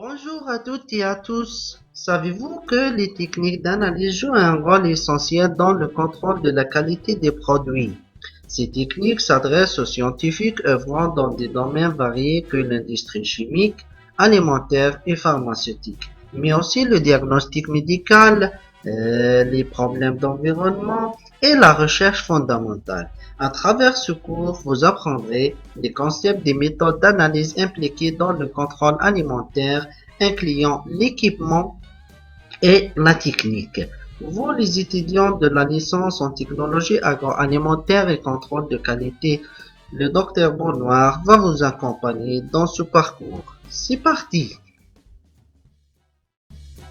Bonjour à toutes et à tous. Savez-vous que les techniques d'analyse jouent un rôle essentiel dans le contrôle de la qualité des produits? Ces techniques s'adressent aux scientifiques œuvrant dans des domaines variés que l'industrie chimique, alimentaire et pharmaceutique, mais aussi le diagnostic médical, les problèmes d'environnement et la recherche fondamentale. À travers ce cours, vous apprendrez les concepts des méthodes d'analyse impliquées dans le contrôle alimentaire, incluant l'équipement et la technique. Vous, les étudiants de la licence en technologie agroalimentaire et contrôle de qualité, le docteur Bonnoir va vous accompagner dans ce parcours. C'est parti!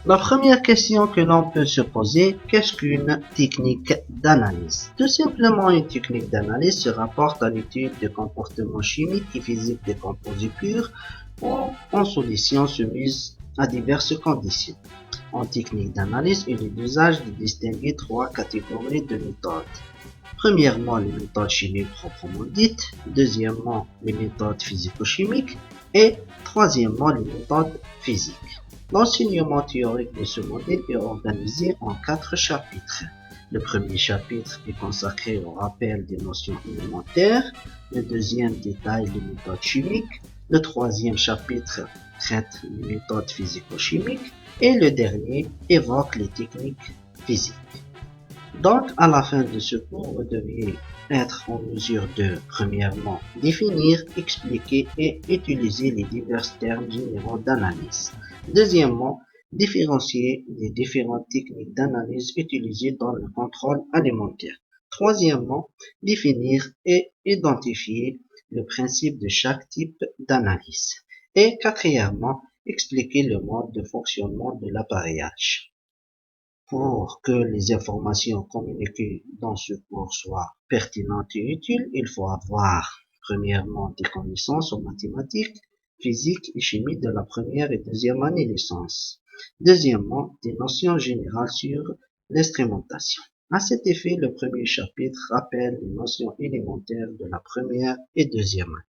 La première question que l'on peut se poser, qu'est-ce qu'une technique d'analyse? Tout simplement, une technique d'analyse se rapporte à l'étude des comportements chimiques et physiques des composés purs ou en solutions soumises à diverses conditions. En technique d'analyse, il est d'usage de distinguer trois catégories de méthodes. Premièrement, les méthodes chimiques proprement dites, deuxièmement, les méthodes physico-chimiques et troisièmement, les méthodes physiques. L'enseignement théorique de ce modèle est organisé en 4 chapitres. Le premier chapitre est consacré au rappel des notions élémentaires, le deuxième détaille les méthodes chimiques, le troisième chapitre traite les méthodes physico-chimiques et le dernier évoque les techniques physiques. Donc, à la fin de ce cours, vous devriez être en mesure de, premièrement, définir, expliquer et utiliser les divers termes généraux d'analyse. Deuxièmement, différencier les différentes techniques d'analyse utilisées dans le contrôle alimentaire. Troisièmement, définir et identifier le principe de chaque type d'analyse. Et quatrièmement, expliquer le mode de fonctionnement de l'appareillage. Pour que les informations communiquées dans ce cours soient pertinentes et utiles, il faut avoir, premièrement, des connaissances en mathématiques, physique et chimie de la première et deuxième année licence. Deuxièmement, des notions générales sur l'instrumentation. À cet effet, le premier chapitre rappelle les notions élémentaires de la première et deuxième année.